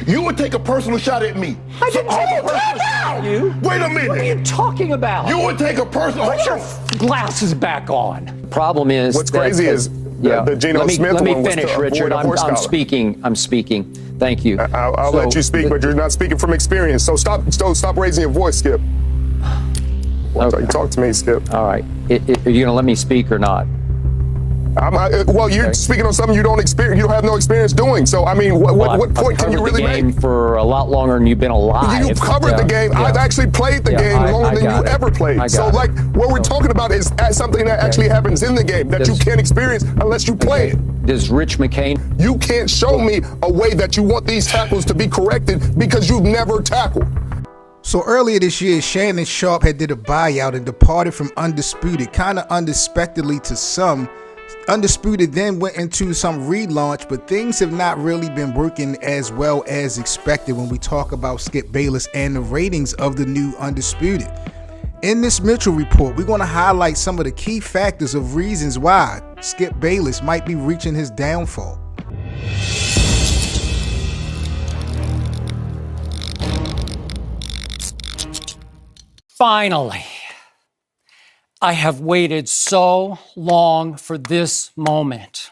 You would take a personal shot at me. I didn't take a personal shot at you. Wait a minute. What are you talking about? You would take a personal. Put your glasses back on. Problem is, what's crazy is the Geno Smith one. Let me finish, Richard. I'm speaking. Thank you. I'll let you speak, but you're not speaking from experience. So stop raising your voice, Skip. Okay. Talk to me, Skip. All right. Are you going to let me speak or not? Well, you're speaking on something you don't have no experience doing. So, I mean, what point can you really make? I've covered the game for a lot longer than you've been alive. You've covered the game. Yeah. I've actually played the game longer than you ever played. So, like, what we're talking about is something that actually happens in the game that you can't experience unless you play it. Does Rich McCain? You can't show me a way that you want these tackles to be corrected because you've never tackled. So earlier this year, Shannon Sharpe had did a buyout and departed from Undisputed, kind of unexpectedly to some. Undisputed then went into some relaunch, but things have not really been working as well as expected when we talk about Skip Bayless and the ratings of the new Undisputed. In this Mitchell report, we're going to highlight some of the key factors of reasons why Skip Bayless might be reaching his downfall. Finally, I have waited so long for this moment.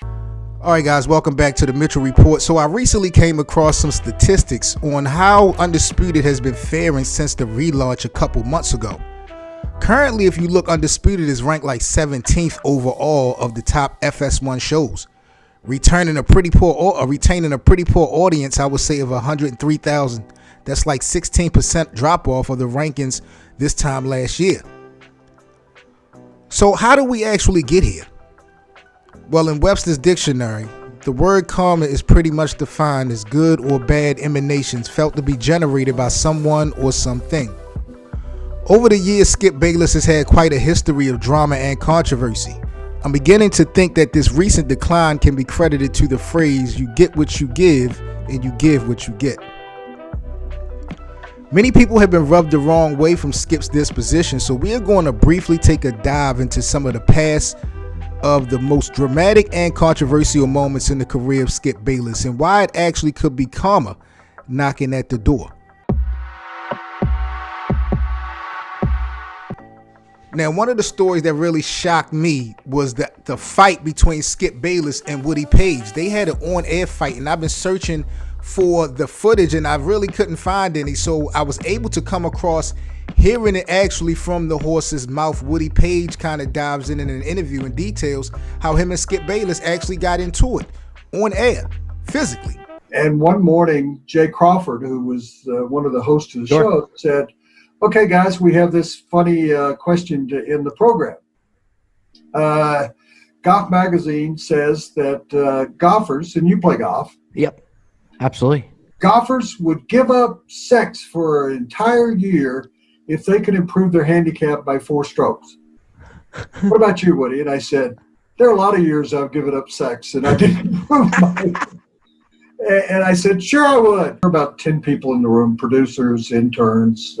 All right, guys, welcome back to the Mitchell Report. So I recently came across some statistics on how Undisputed has been faring since the relaunch a couple months ago. Currently, if you look, Undisputed is ranked like 17th overall of the top FS1 shows, retaining a pretty poor audience, I would say, of 103,000. That's like 16% drop off of the rankings this time last year. So how do we actually get here? Well, in Webster's dictionary, the word karma is pretty much defined as good or bad emanations felt to be generated by someone or something. Over the years, Skip Bayless has had quite a history of drama and controversy. I'm beginning to think that this recent decline can be credited to the phrase, you get what you give and you give what you get. Many people have been rubbed the wrong way from Skip's disposition, so we are going to briefly take a dive into some of the past of the most dramatic and controversial moments in the career of Skip Bayless and why it actually could be karma knocking at the door. Now, one of the stories that really shocked me was the fight between Skip Bayless and Woody Page. They had an on-air fight, and I've been searching for the footage and I really couldn't find any, so I was able to come across hearing it actually from the horse's mouth. Woody Page kind of dives in an interview and details how him and Skip Bayless actually got into it on air, physically. And one morning, Jay Crawford, who was one of the hosts of the show, said, okay, guys, we have this funny question to end the program. Golf Magazine says that golfers, and you play golf. Yep. Absolutely. Golfers would give up sex for an entire year if they could improve their handicap by 4 strokes. What about you, Woody? And I said, there are a lot of years I've given up sex and I didn't improve my. And I said, sure I would. There were about 10 people in the room, producers, interns,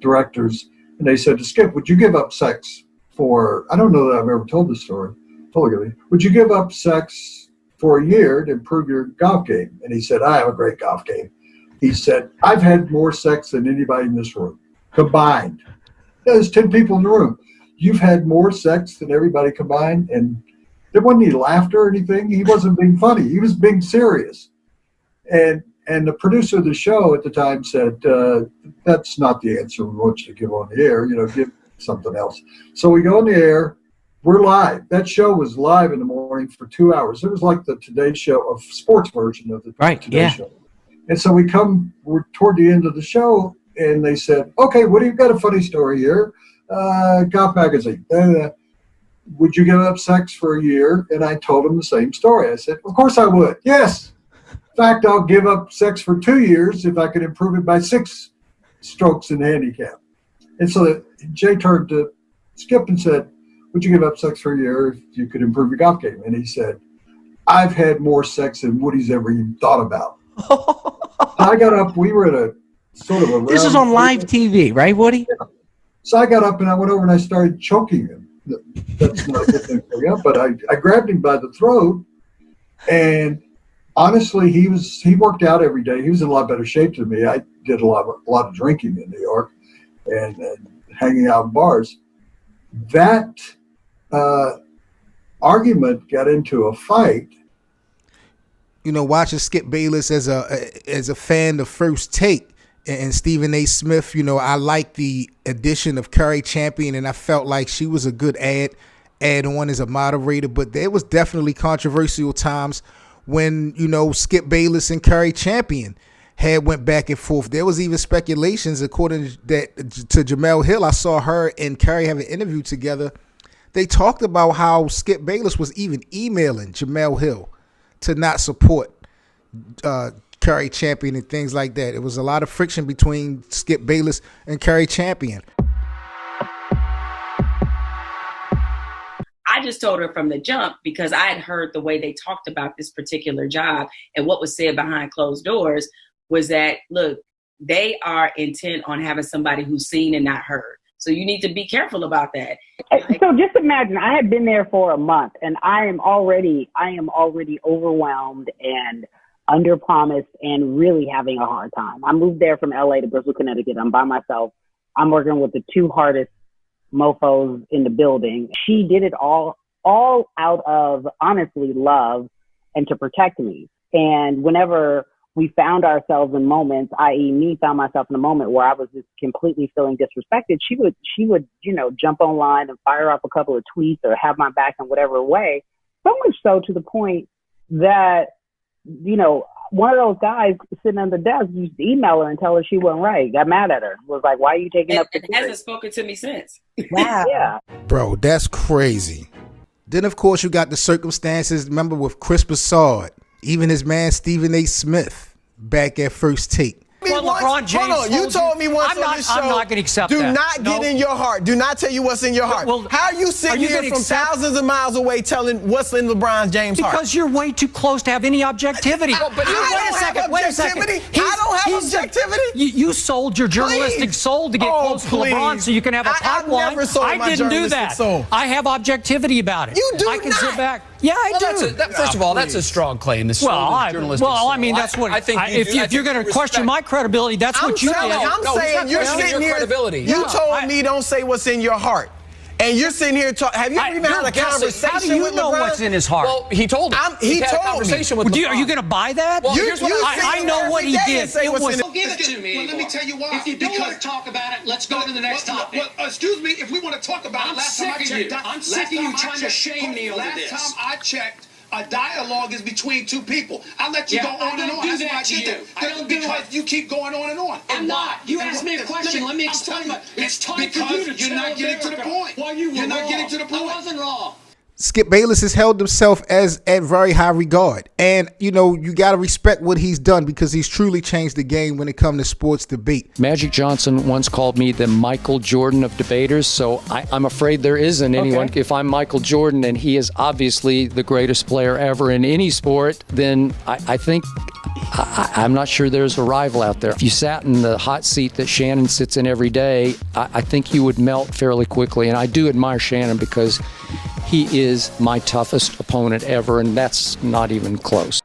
directors. And they said to Skip, would you give up sex for, I don't know that I've ever told this story publicly, would you give up sex for a year to improve your golf game? And he said, I have a great golf game. He said, I've had more sex than anybody in this room combined. There's 10 people in the room. You've had more sex than everybody combined. And there wasn't any laughter or anything. He wasn't being funny. He was being serious. And the producer of the show at the time said, that's not the answer we want you to give on the air. Give something else. So we go on the air. We're live. That show was live in the morning for 2 hours. It was like the Today Show, of sports version of the Today Show. And so we're toward the end of the show, and they said, okay, Woody, you've got a funny story here. Golf Magazine. Would you give up sex for a year? And I told them the same story. I said, of course I would. Yes. In fact, I'll give up sex for 2 years if I could improve it by 6 strokes in handicap. And so Jay turned to Skip and said, would you give up sex for a year if you could improve your golf game? And he said, I've had more sex than Woody's ever even thought about. I got up. We were at a sort of a This is on live TV, right, Woody? Yeah. So I got up and I went over and I started choking him. That's not a good thing for you. But I grabbed him by the throat, and honestly, he worked out every day. He was in a lot better shape than me. I did a lot of drinking in New York and hanging out in bars. That argument got into a fight. You know, watching Skip Bayless as a fan of First Take and Stephen A. Smith, you know, I like the addition of Curry Champion, and I felt like she was a good add on as a moderator. But there was definitely controversial times when, you know, Skip Bayless and Curry Champion had went back and forth. There was even speculations, according to Jamel Hill. I saw her and Curry have an interview together. They talked about how Skip Bayless was even emailing Jamel Hill to not support Curry Champion and things like that. It was a lot of friction between Skip Bayless and Curry Champion. I just told her from the jump, because I had heard the way they talked about this particular job and what was said behind closed doors was that, look, they are intent on having somebody who's seen and not heard. So you need to be careful about that. So just imagine, I had been there for a month and I am already overwhelmed and underpromised and really having a hard time. I moved there from LA to Bristol, Connecticut. I'm by myself. I'm working with the two hardest mofos in the building. She did it all out of, honestly, love and to protect me. And whenever we found ourselves in moments, i.e. me found myself in a moment where I was just completely feeling disrespected, she would, you know, jump online and fire up a couple of tweets or have my back in whatever way. So much so to the point that, you know, one of those guys sitting on the desk used to email her and tell her she wasn't right. Got mad at her. Was like, why are you taking up the and hasn't spoken to me since. Wow. Yeah. Bro, that's crazy. Then, of course, you got the circumstances. Remember with Chris Broussard, even his man Stephen A. Smith back at First Take. Well, LeBron James. Hold on, you told me once on this show. I'm not going to accept do that. Do not get in your heart. Do not tell you what's in your heart. Well, how are you sitting here from thousands of miles away telling what's in LeBron James' heart? Because you're way too close to have any objectivity. But wait a second. I don't have objectivity. You sold your journalistic soul to get close to LeBron so you can have a pipeline. I didn't do that. Soul. I have objectivity about it. You do I can not. sit back. Yeah, I do. First of all, that's a strong claim. Well, I mean, that's what. I think if you're going to question my credibility, that's what you did. I'm saying you're sitting here. You told me don't say what's in your heart. And you're sitting here talking. Have you ever even had a conversation with LeBron? How do you know what's in his heart? Well, he told me. He told conversation me. With are you going to buy that? Well, I know what he did. Give it to me. Well, let me tell you why. If you don't want to talk about it, let's go to the next topic. Well, excuse me. If we want to talk about it, I'm sick of you trying to shame me over this. Last time I checked, a dialogue is between two people. I let you go on and on. That's why I did that. I don't do because you keep going on and on. I'm not. You asked me a question. Let me explain. It's time for you to you're not getting to the point. You're not getting to the point. I wasn't wrong. Skip Bayless has held himself as at very high regard. And, you know, you got to respect what he's done because he's truly changed the game when it comes to sports debate. Magic Johnson once called me the Michael Jordan of debaters, so I'm afraid there isn't anyone. If I'm Michael Jordan and he is obviously the greatest player ever in any sport, then I think I'm not sure there's a rival out there. If you sat in the hot seat that Shannon sits in every day, I think you would melt fairly quickly. And I do admire Shannon because he is my toughest opponent ever, and that's not even close.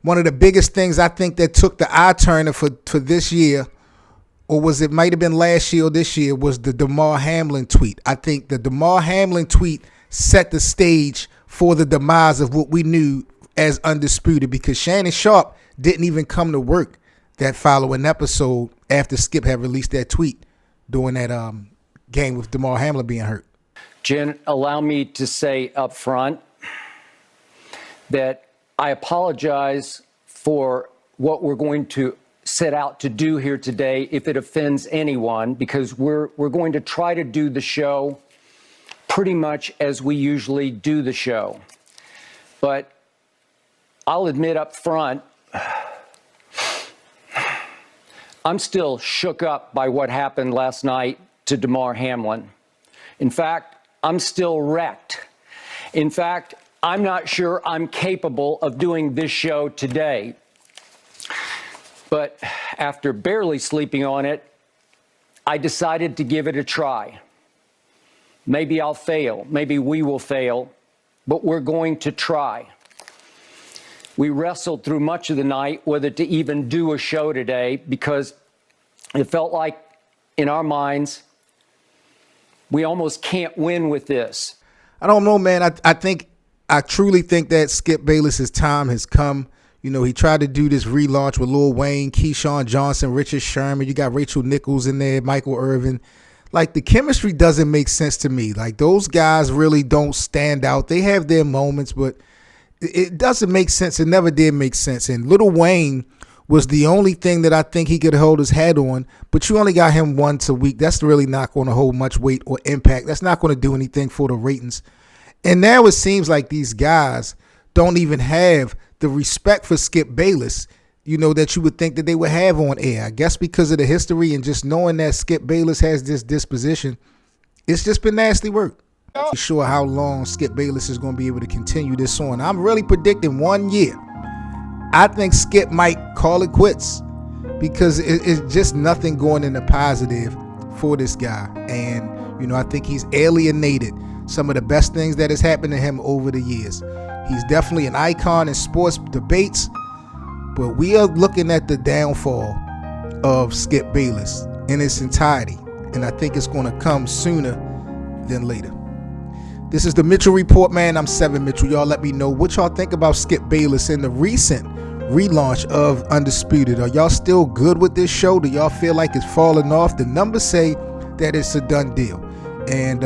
One of the biggest things I think that took the eye turner for this year, or was it might have been last year or this year, was the DeMar Hamlin tweet. I think the DeMar Hamlin tweet set the stage for the demise of what we knew as Undisputed, because Shannon Sharp didn't even come to work that following episode after Skip had released that tweet during that game with DeMar Hamlin being hurt. Jen, allow me to say up front that I apologize for what we're going to set out to do here today if it offends anyone, because we're going to try to do the show pretty much as we usually do the show. But I'll admit up front, I'm still shook up by what happened last night to DeMar Hamlin. In fact, I'm still wrecked. In fact, I'm not sure I'm capable of doing this show today. But after barely sleeping on it, I decided to give it a try. Maybe I'll fail. Maybe we will fail. but we're going to try. We wrestled through much of the night whether to even do a show today because it felt like, in our minds, we almost can't win with this. I don't know, man. I truly think that Skip Bayless's time has come. You know, he tried to do this relaunch with Lil Wayne, Keyshawn Johnson, Richard Sherman. You got Rachel Nichols in there, Michael Irvin. Like, the chemistry doesn't make sense to me. Like, those guys really don't stand out. They have their moments, but it doesn't make sense. It never did make sense. And Lil Wayne was the only thing that I think he could hold his head on, but you only got him once a week. That's really not going to hold much weight or impact. That's not going to do anything for the ratings. And now it seems like these guys don't even have the respect for Skip Bayless, you know, that you would think that they would have on air. I guess because of the history and just knowing that Skip Bayless has this disposition, it's just been nasty work. I'm not sure how long Skip Bayless is going to be able to continue this on. I'm really predicting 1 year. I think Skip might call it quits because it's just nothing going in the positive for this guy. And, you know, I think he's alienated some of the best things that has happened to him over the years. He's definitely an icon in sports debates, but we are looking at the downfall of Skip Bayless in its entirety. And I think it's going to come sooner than later. This is the Mitchell Report, man. I'm Seven Mitchell. Y'all let me know what y'all think about Skip Bayless in the recent relaunch of Undisputed. Are y'all still good with this show? Do y'all feel like it's falling off? The numbers say that it's a done deal. And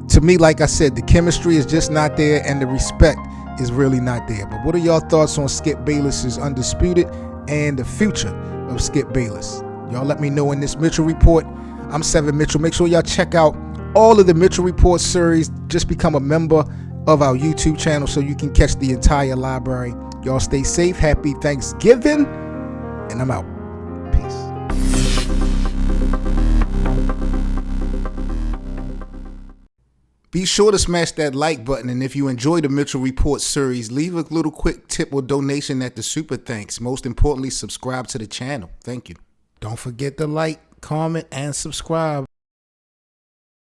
to me, like I said, the chemistry is just not there and the respect is really not there. But what are y'all thoughts on Skip Bayless's Undisputed and the future of Skip Bayless? Y'all let me know in this Mitchell Report. I'm Seven Mitchell. Make sure y'all check out all of the Mitchell Report series. Just become a member of our YouTube channel so you can catch the entire library. Y'all stay safe. Happy Thanksgiving. And I'm out. Peace. Be sure to smash that like button. And if you enjoy the Mitchell Report series, leave a little quick tip or donation at the Super Thanks. Most importantly, subscribe to the channel. Thank you. Don't forget to like, comment, and subscribe.